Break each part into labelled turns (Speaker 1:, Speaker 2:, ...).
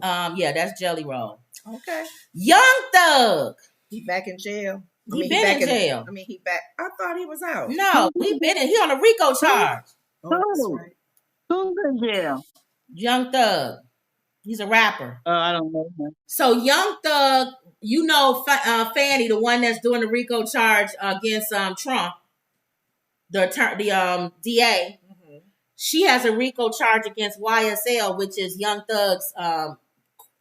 Speaker 1: Yeah, that's Jelly Roll.
Speaker 2: Okay.
Speaker 1: Young Thug.
Speaker 2: He back in jail.
Speaker 1: He been in jail.
Speaker 2: He back. I thought he was out.
Speaker 1: No, he on a RICO charge.
Speaker 2: Oh, that's right.
Speaker 3: Who's in jail?
Speaker 1: Young Thug. He's a rapper.
Speaker 3: I don't know him.
Speaker 1: So Young Thug, you know, Fanny, the one that's doing the RICO charge against Trump, the DA. Mm-hmm. She has a RICO charge against YSL, which is Young Thug's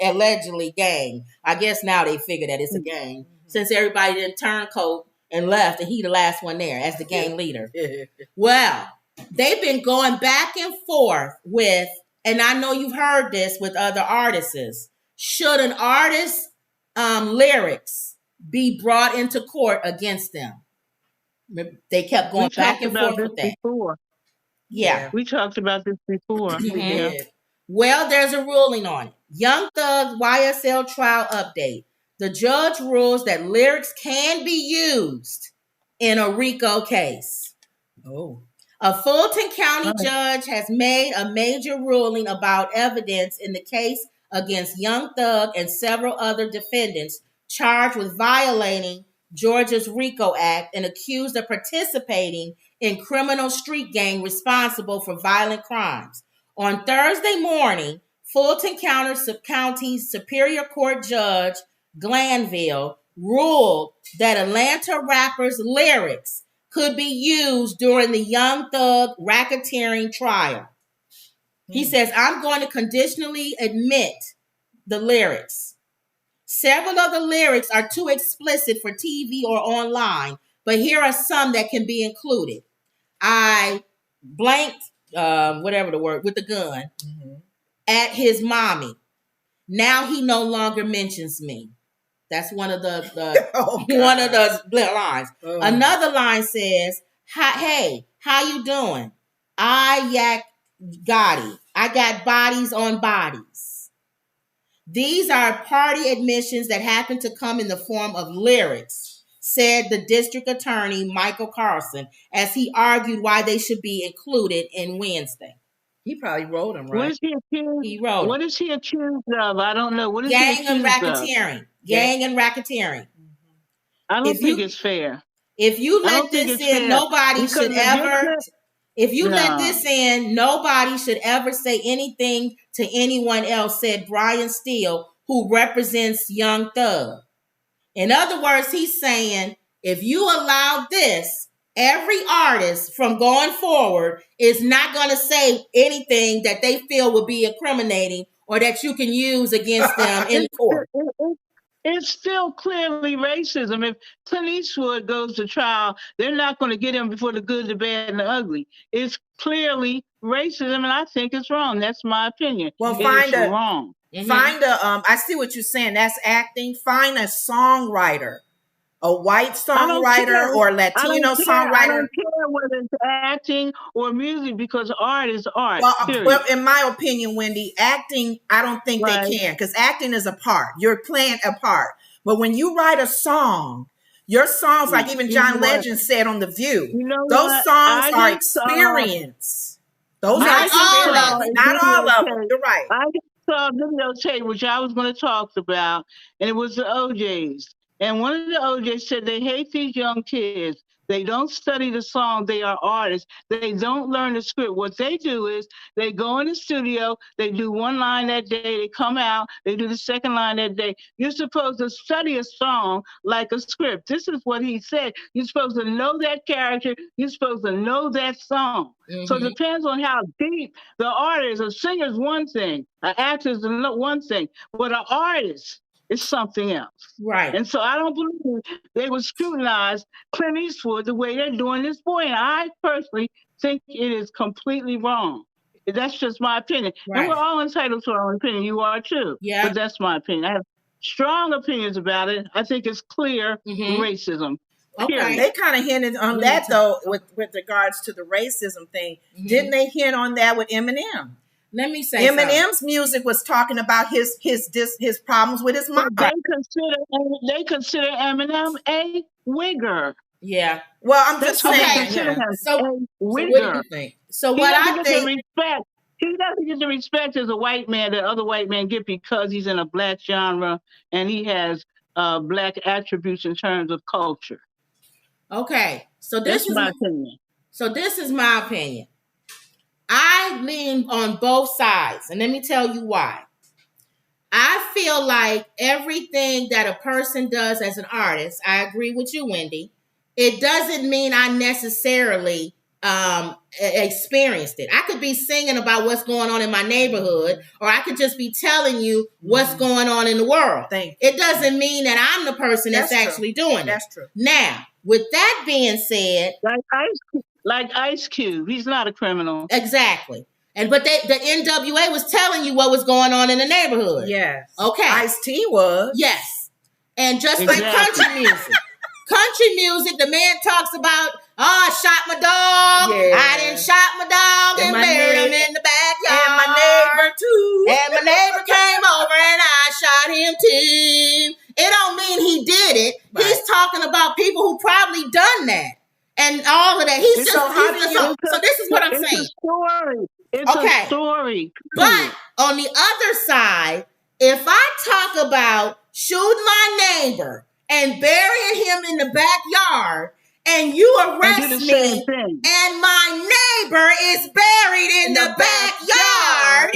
Speaker 1: allegedly gang. I guess now they figure that it's a gang since everybody didn't turncoat and left, and he the last one there as the gang leader. Well, they've been going back and forth with, and I know you've heard this with other artists. Should an artist's lyrics be brought into court against them? They kept going back and forth with that.
Speaker 3: Before.
Speaker 1: Yeah.
Speaker 3: We talked about this before.
Speaker 1: We did. Well, there's a ruling on it. Young Thug's YSL trial update. The judge rules that lyrics can be used in a RICO case.
Speaker 2: Oh.
Speaker 1: A Fulton County judge has made a major ruling about evidence in the case against Young Thug and several other defendants charged with violating Georgia's RICO Act and accused of participating in criminal street gang responsible for violent crimes. On Thursday morning, Fulton County Superior Court Judge Glanville ruled that Atlanta rapper's lyrics could be used during the Young Thug racketeering trial. He says, I'm going to conditionally admit the lyrics. Several of the lyrics are too explicit for TV or online, but here are some that can be included. I blanked, whatever the word, with the gun at his mommy. Now he no longer mentions me. That's one of the one of the lines. Another line says, "Hey, how you doing? I yak Gotti. I got bodies on bodies." These are party admissions that happen to come in the form of lyrics, said the district attorney Michael Carlson, as he argued why they should be included in Wednesday.
Speaker 2: He probably wrote them, right?
Speaker 3: What is he accused?
Speaker 1: He wrote.
Speaker 3: What is he accused of? I don't know. What is
Speaker 1: gang
Speaker 3: he
Speaker 1: and
Speaker 3: accused
Speaker 1: racketeering?
Speaker 3: Of?
Speaker 1: Gang and racketeering.
Speaker 3: I don't think it's fair.
Speaker 1: If you let this in, nobody should ever. If you let this in, nobody should ever say anything to anyone else, said Brian Steele, who represents Young Thug. In other words, he's saying, if you allow this, every artist from going forward is not going to say anything that they feel would be incriminating or that you can use against them in court.
Speaker 3: It's still clearly racism. If Clint Eastwood goes to trial, they're not going to get him before the good, the bad, and the ugly. It's clearly racism, and I think it's wrong. That's my opinion.
Speaker 2: Well,
Speaker 3: wrong.
Speaker 2: Find I see what you're saying. That's acting. Find a songwriter. A white songwriter or Latino songwriter. I don't
Speaker 3: care whether it's acting or music because art is art.
Speaker 2: Well, in my opinion, Wendy, acting, I don't think they can because acting is a part. You're playing a part. But when you write a song, your songs, like even John Legend said on The View, those songs are experience. Those are experience. Not all of them. You're right.
Speaker 3: I saw a videotape, which I was going to talk about, and it was the OJs. And one of the OJs said they hate these young kids. They don't study the song. They are artists. They don't learn the script. What they do is they go in the studio. They do one line that day. They come out. They do the second line that day. You're supposed to study a song like a script. This is what he said. You're supposed to know that character. You're supposed to know that song. So it depends on how deep the artist. A singer is one thing. An actor is one thing. But an artist, it's something else.
Speaker 1: Right.
Speaker 3: And so I don't believe they would scrutinize Clint Eastwood the way they're doing this boy. And I personally think it is completely wrong. That's just my opinion. Right. And we're all entitled to our own opinion. You are too.
Speaker 1: Yeah.
Speaker 3: But that's my opinion. I have strong opinions about it. I think it's clear racism.
Speaker 2: Okay. They kind of hinted on that, though, with regards to the racism thing. Didn't they hint on that with Eminem?
Speaker 1: Let me say
Speaker 2: Eminem's music was talking about his problems with his mom.
Speaker 3: They consider Eminem a wigger.
Speaker 1: Yeah.
Speaker 2: Well, I'm just saying.
Speaker 1: So what do you think? So what I think.
Speaker 3: he doesn't get the respect as a white man that other white men get because he's in a black genre and he has black attributes in terms of culture.
Speaker 1: Okay, so
Speaker 3: this is my opinion.
Speaker 1: So this is my opinion. I lean on both sides, and let me tell you why. I feel like everything that a person does as an artist, I agree with you, Wendy. It doesn't mean I necessarily experienced it. I could be singing about what's going on in my neighborhood, or I could just be telling you what's going on in the world. It doesn't mean that I'm the person that's actually doing it.
Speaker 2: That's true.
Speaker 1: Now, with that being said,
Speaker 3: like Ice Cube, he's not a criminal.
Speaker 1: Exactly. But the NWA was telling you what was going on in the neighborhood.
Speaker 2: Yes.
Speaker 1: Okay.
Speaker 2: Ice-T was.
Speaker 1: Yes. And just like country music. Country music, the man talks about, I shot my dog. Yeah. I didn't shot my dog and buried him in the backyard.
Speaker 2: And my neighbor too.
Speaker 1: And my neighbor came over and I shot him too. It don't mean he did it. Right. He's talking about people who probably done that. And all of that. So this is what I'm saying.
Speaker 3: It's a story. It's a story.
Speaker 1: But on the other side, if I talk about shooting my neighbor and burying him in the backyard, and you arrest me, and my neighbor is buried in the backyard,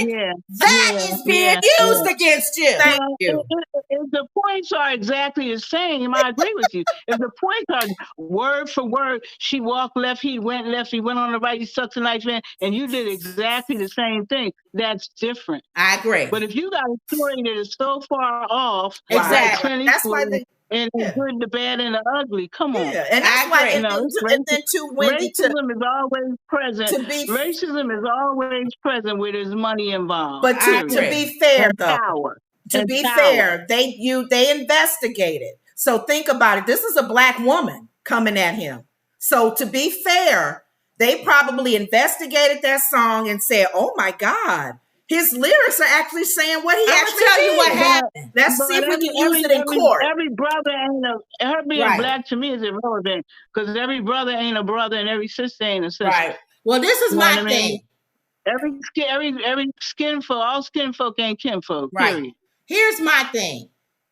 Speaker 1: that is being used against you.
Speaker 2: Thank you.
Speaker 3: If the points are exactly the same, I agree with you. If the points are word for word, she walked left, he went on the right, he sucked a knife in, and you did exactly the same thing, that's different.
Speaker 1: I agree.
Speaker 3: But if you got a story that is so far off,
Speaker 1: exactly,
Speaker 3: that's why and the good, the bad, and the ugly. Come on.
Speaker 2: Yeah, and that's why. And then to Wendy,
Speaker 3: racism is always present. Racism is always present where there's money involved.
Speaker 2: But to be fair, though, fair, they investigated. So think about it. This is a black woman coming at him. So to be fair, they probably investigated that song and said, "Oh my God." His lyrics are actually saying what he actually
Speaker 1: tell you what happened.
Speaker 2: Let's see if we can use it in court.
Speaker 3: Every brother ain't her being black to me is irrelevant because every brother ain't a brother and every sister ain't a sister.
Speaker 1: Right. Well, this is my thing.
Speaker 3: Every skin folk, all skin folk ain't kinfolk.
Speaker 1: Right.
Speaker 3: Period.
Speaker 1: Here's my thing.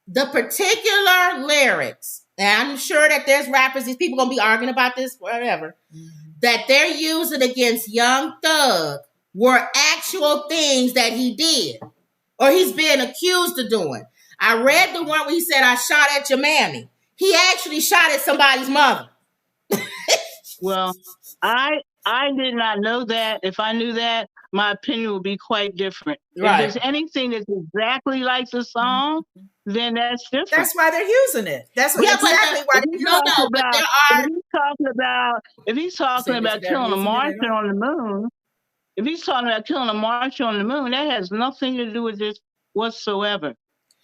Speaker 1: The particular lyrics, and I'm sure that there's rappers, these people gonna be arguing about this, whatever, that they're using against Young Thug were actual things that he did or he's being accused of doing. I read the one where he said, I shot at your mammy. He actually shot at somebody's mother.
Speaker 3: Well, I did not know that. If I knew that, my opinion would be quite different. Right. If there's anything that's exactly like the song, then that's different.
Speaker 2: That's why they're using it. That's exactly why they're using it.
Speaker 1: But there are...
Speaker 3: If he's talking about killing a Martian on the moon, if he's talking about killing a Martian on the moon, that has nothing to do with this whatsoever.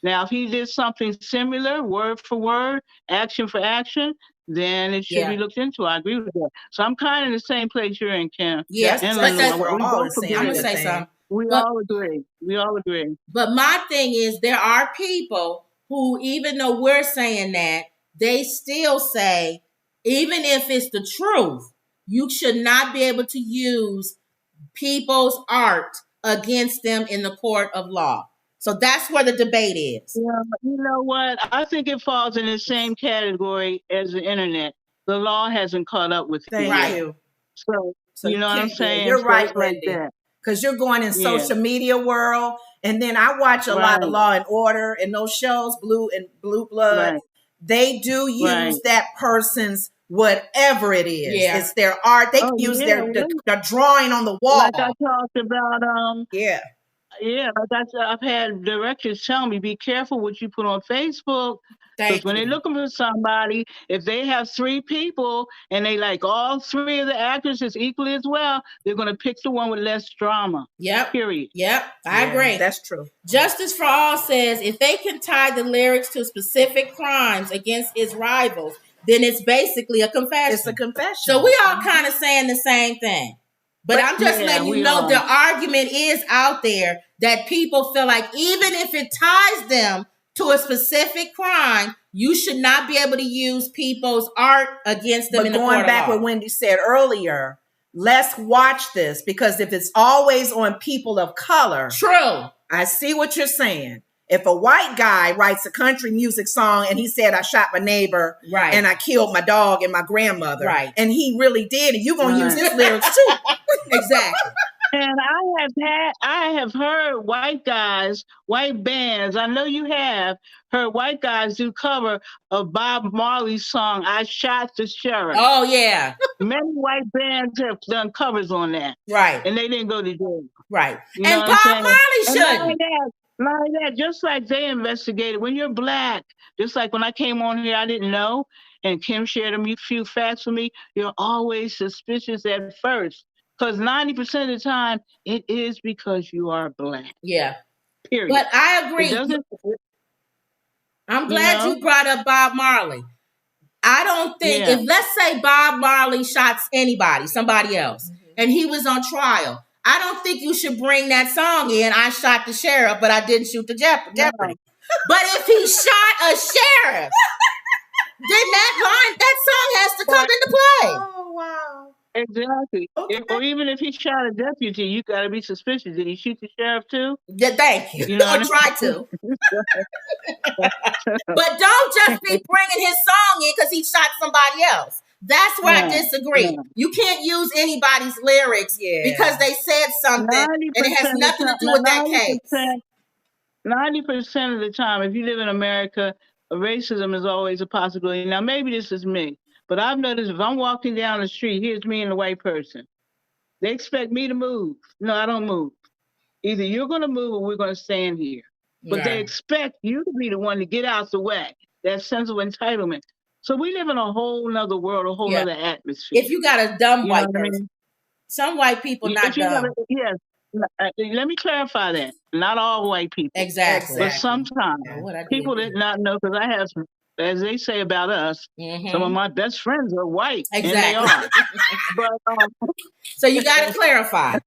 Speaker 3: Now, if he did something similar, word for word, action for action, then it should be looked into. I agree with that. So I'm kind of in the same place you're in, Kim.
Speaker 1: Yes,
Speaker 3: I'm
Speaker 1: going to say something.
Speaker 3: We all agree.
Speaker 1: But my thing is, there are people who, even though we're saying that, they still say, even if it's the truth, you should not be able to use people's art against them in the court of law. So that's where the debate is.
Speaker 3: Yeah, you know what? I think it falls in the same category as the internet. The law hasn't caught up with it.
Speaker 2: Thank you.
Speaker 3: So you know what I'm saying?
Speaker 2: You're right, Wendy. Because you're going in social media world, and then I watch a lot of Law and Order and those shows, Blue Blood. Right. They do use that person's whatever it is. Yeah. It's their art. They use their drawing on the wall.
Speaker 3: Like I talked about, I've had directors tell me, be careful what you put on Facebook. Because when they're looking for somebody, if they have 3 people and they like all 3 of the actresses equally as well, they're going to pick the one with less drama.
Speaker 1: Yep.
Speaker 3: Period.
Speaker 1: Yep. I agree.
Speaker 2: That's true.
Speaker 1: Justice for All says if they can tie the lyrics to specific crimes against his rivals, then it's basically a confession.
Speaker 2: It's a confession.
Speaker 1: So we all kind of saying the same thing. But I'm just letting you know the argument is out there that people feel like even if it ties them to a specific crime, you should not be able to use people's art against them in the court of law.
Speaker 2: But going back what Wendy said earlier, let's watch this, because if it's always on people of color,
Speaker 1: true.
Speaker 2: I see what you're saying. If a white guy writes a country music song and he said, I shot my neighbor,
Speaker 1: right,
Speaker 2: and I killed my dog and my grandmother,
Speaker 1: right,
Speaker 2: and he really did, and you're going to use his lyrics too.
Speaker 1: Exactly.
Speaker 3: And I have heard white guys, white bands, I know you have heard white guys do cover of Bob Marley's song, I Shot the Sheriff.
Speaker 1: Oh, yeah.
Speaker 3: Many white bands have done covers on that.
Speaker 1: Right.
Speaker 3: And they didn't go to jail.
Speaker 1: Right.
Speaker 3: You
Speaker 1: and Bob Marley shouldn't.
Speaker 3: Like that, just like they investigated. When you're black, just like when I came on here, I didn't know, and Kim shared a few facts with me, you're always suspicious at first. Because 90% of the time, it is because you are black.
Speaker 1: Yeah.
Speaker 3: Period.
Speaker 1: But I agree. I'm glad you brought up Bob Marley. I don't think, if let's say Bob Marley shot anybody, somebody else, and he was on trial, I don't think you should bring that song in, I shot the sheriff, but I didn't shoot the Jeopardy. No. But if he shot a sheriff, then that song has to come into play.
Speaker 2: Oh, wow.
Speaker 3: Exactly.
Speaker 2: Okay.
Speaker 3: Or even if he shot a deputy, you got to be suspicious. Did he shoot the sheriff too?
Speaker 1: Yeah, thank you. Or try to. But don't just be bringing his song in because he shot somebody else. That's where I disagree. Yeah. You can't use anybody's lyrics because they said something and it has nothing to do with that case.
Speaker 3: 90% of the time, if you live in America, racism is always a possibility. Now, maybe this is me, but I've noticed if I'm walking down the street, here's me and a white person. They expect me to move. No, I don't move. Either you're going to move or we're going to stand here. But they expect you to be the one to get out the way. That sense of entitlement. So we live in a whole nother world, a whole nother atmosphere.
Speaker 1: If you got a dumb white person, some white people not dumb.
Speaker 3: Yes. Let me clarify that. Not all white people.
Speaker 1: Exactly.
Speaker 3: But sometimes people did not know, because I have some, as they say about us, some of my best friends are white.
Speaker 1: Exactly.
Speaker 3: And they are. But,
Speaker 1: so you got to clarify. Some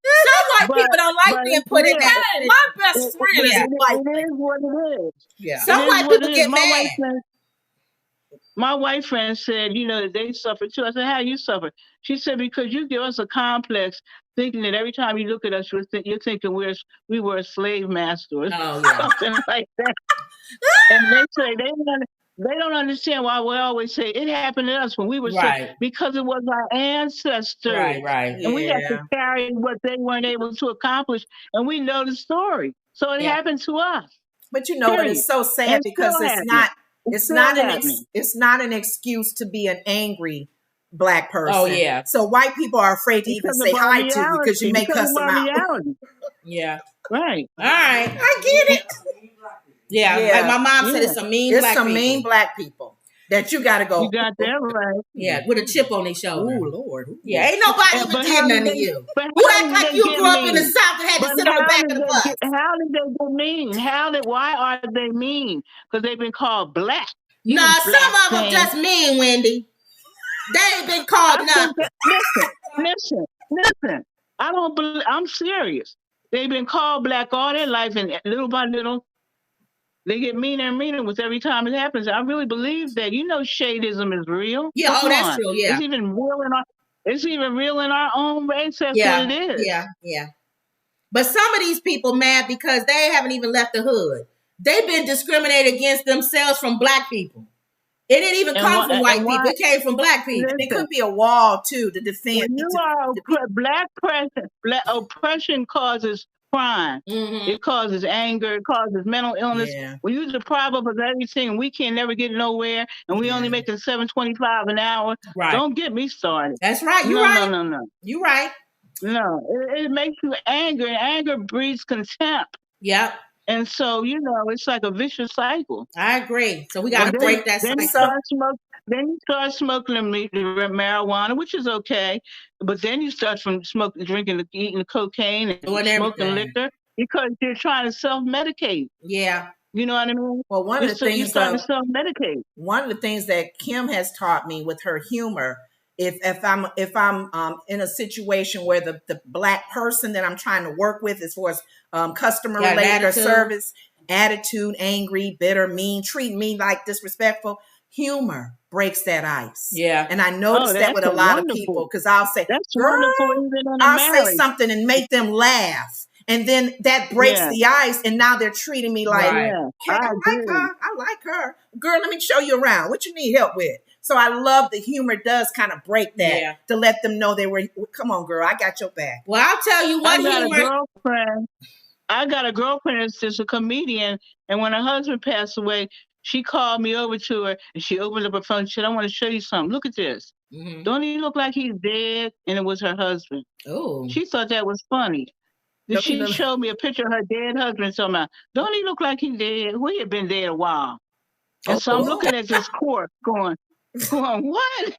Speaker 1: white people don't like being put in that. My best friend is white.
Speaker 3: It is what it is.
Speaker 1: Yeah. Some white people get mad.
Speaker 3: My white friend said, they suffer too. I said, how you suffer? She said, because you give us a complex thinking that every time you look at us, you're thinking we were slave masters.
Speaker 1: Oh, yeah.
Speaker 3: Something like that. And they say they don't understand why we always say it happened to us when we were because it was our ancestors.
Speaker 1: Right.
Speaker 3: And we have to carry what they weren't able to accomplish. And we know the story. So it happened to us.
Speaker 2: But what it's so sad because it's not an excuse to be an angry Black person.
Speaker 1: Oh, yeah.
Speaker 2: So white people are afraid to even say hi to you because you may cuss them out.
Speaker 1: Yeah.
Speaker 3: Right.
Speaker 1: All right.
Speaker 2: I get it.
Speaker 1: Yeah. Like my mom said, it's some mean black people that you got to go.
Speaker 3: You got that right.
Speaker 1: Yeah, with a chip on their shoulder.
Speaker 2: Oh, Lord.
Speaker 1: Yeah, ain't nobody even did nothing to you. You act like you grew up in the South and had to sit on the back of the bus.
Speaker 3: How did they get mean? Why are they mean? Because they've been called black.
Speaker 1: No, some of them just mean, Wendy. They ain't been called nothing.
Speaker 3: Listen. I don't believe. I'm serious. They've been called black all their life, and little by little, they get meaner and meaner with every time it happens. I really believe that. Shadeism is real.
Speaker 1: Yeah, that's true. Yeah,
Speaker 3: it's even real in our own race. That's what it is.
Speaker 1: Yeah. But some of these people mad because they haven't even left the hood. They've been discriminated against themselves from Black people. It didn't even come from white people. It came from Black people.
Speaker 2: It could be a wall too to defend.
Speaker 3: Black oppression causes crime. Mm-hmm. It causes anger. It causes mental illness. Yeah. When you deprive us of everything, we can never get nowhere, and we only make it $7.25 an hour.
Speaker 1: Right.
Speaker 3: Don't get me started.
Speaker 1: That's right. You're right.
Speaker 3: No.
Speaker 1: You're right.
Speaker 3: No, it makes you angry, and anger breeds contempt.
Speaker 1: Yep.
Speaker 3: And so, it's like a vicious cycle.
Speaker 1: I agree. So we got to break that cycle.
Speaker 3: Then you start smoking the marijuana, which is okay. But then you start from eating the cocaine and smoking liquor because you're trying to self-medicate.
Speaker 1: Yeah.
Speaker 3: You know what I mean?
Speaker 2: Well, one of the things
Speaker 3: you start to self-medicate.
Speaker 2: One of the things that Kim has taught me with her humor, if I'm in a situation where the Black person that I'm trying to work with as far as customer related or service, attitude, angry, bitter, mean, treat me like disrespectful, humor breaks that ice.
Speaker 1: Yeah.
Speaker 2: And I noticed that with a lot of people, because I'll say, girl, I'll say something and make them laugh. And then that breaks the ice, and now they're treating me like,
Speaker 1: Right.
Speaker 2: okay, I like her. Girl, let me show you around. What you need help with? So I love the humor does kind of break that to let them know they were, come on, girl, I got your back.
Speaker 1: Well, I'll tell you what
Speaker 3: I got a girlfriend that's just a comedian, and when her husband passed away, she called me over to her, and she opened up her phone and said, I want to show you something. Look at this. Mm-hmm. Don't he look like he's dead? And it was her husband.
Speaker 1: Oh.
Speaker 3: She thought that was funny. She showed me a picture of her dead husband. So don't he look like he's dead? Well, he had been dead a while. And so I'm looking at this corpse going, what?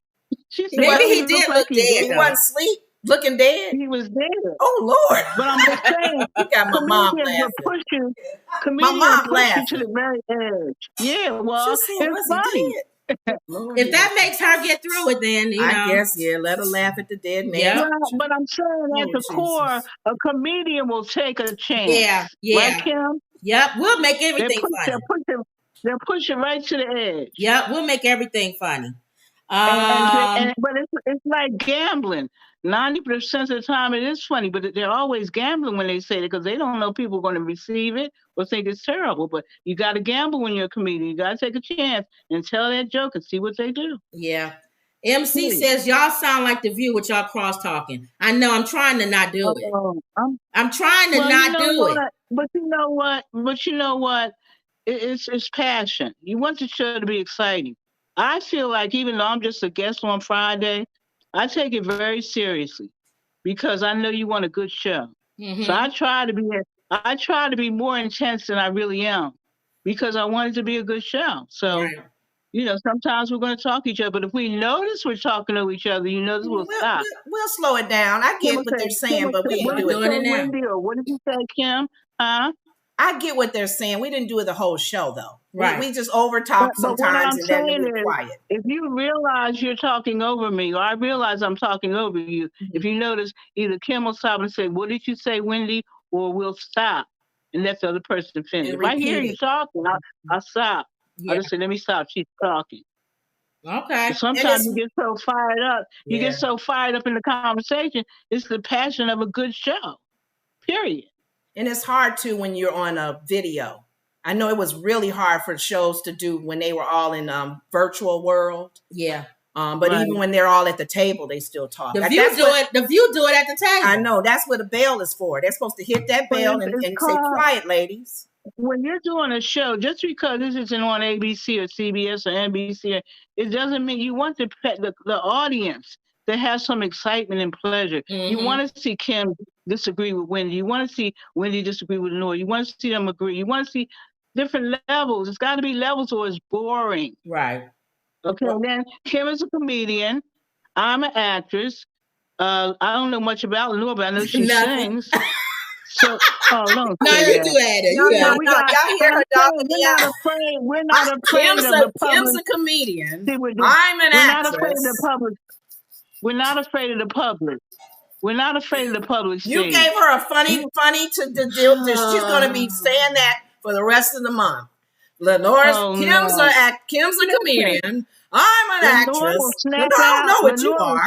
Speaker 3: She said,
Speaker 1: maybe he did look dead.
Speaker 2: He wasn't asleep, looking dead.
Speaker 3: He was dead.
Speaker 2: Oh, Lord.
Speaker 3: But I'm just saying,
Speaker 2: you got my mom laughing.
Speaker 3: Comedians push you to the very edge. Yeah, well, it's funny.
Speaker 1: If that makes her get through it, then, you know.
Speaker 2: I guess, let her laugh at the dead man.
Speaker 1: Yeah.
Speaker 3: But I'm saying at the core, a comedian will take a chance.
Speaker 1: Yeah.
Speaker 3: Right, Kim?
Speaker 1: Yep, we'll make everything funny.
Speaker 3: They'll push it right to the edge.
Speaker 1: Yep, we'll make everything funny.
Speaker 3: But it's like gambling. 90% of the time it is funny, but they're always gambling when they say it because they don't know people are going to receive it or think it's terrible. But you got to gamble when you're a comedian. You got to take a chance and tell that joke and see what they do.
Speaker 1: Yeah. MC says, y'all sound like The View with y'all cross-talking. I know, I'm trying to not do it. I'm trying to not do it.
Speaker 3: But you know what? It's passion. You want the show to be exciting. I feel like even though I'm just a guest on Friday, I take it very seriously because I know you want a good show. Mm-hmm. So I try to be more intense than I really am because I want it to be a good show. So, sometimes we're going to talk to each other, but if we notice we're talking to each other, we'll stop.
Speaker 2: We'll slow it down. I get what they're saying, but we ain't doing it now.
Speaker 3: What did you say, Kim? Huh?
Speaker 2: I get what they're saying. We didn't do it the whole show, though. Right. We just over talk sometimes and then we're quiet.
Speaker 3: If you realize you're talking over me, or I realize I'm talking over you, if you notice, either Kim will stop and say, what did you say, Wendy? Or we'll stop and let the other person finish. If I hear you talking, I'll stop. I'll just say, let me stop. She's talking.
Speaker 1: Okay.
Speaker 3: But sometimes you get so fired up. You get so fired up in the conversation. It's the passion of a good show. Period.
Speaker 2: And it's hard too when you're on a video. I know it was really hard for shows to do when they were all in virtual world.
Speaker 1: Yeah.
Speaker 2: But even when they're all at the table, they still talk.
Speaker 1: The View do it at the table.
Speaker 2: I know. That's what a bell is for. They're supposed to hit that bell and say, quiet, ladies.
Speaker 3: When you're doing a show, just because this isn't on ABC or CBS or NBC, it doesn't mean you want the audience to have some excitement and pleasure. Mm-hmm. You want to see Kim disagree with Wendy. You want to see Wendy disagree with Nora. You want to see them agree. You want to see different levels. It's got to be levels or it's boring.
Speaker 1: Right.
Speaker 3: Okay, then Kim is a comedian. I'm an actress. I don't know much about Nora, but I know she sings. So,
Speaker 1: you do add it.
Speaker 2: Y'all hear her dogging me out.
Speaker 3: We're not afraid of the public.
Speaker 2: Kim's a comedian. I'm an actress.
Speaker 3: Not afraid of the public. We're not afraid of the public. We're not afraid of the public stage.
Speaker 2: You gave her a funny to deal. She's going to be saying that for the rest of the month. Kim's a comedian. I'm an actress. I don't know what you are.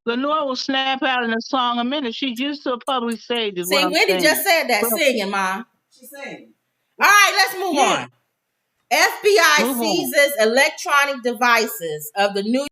Speaker 3: Lenore will snap out in a song a minute. She's used to a public stage.
Speaker 1: See, Wendy just said that. Singing, Mom.
Speaker 2: She's singing.
Speaker 1: All right, let's move on. FBI seizes electronic devices of the New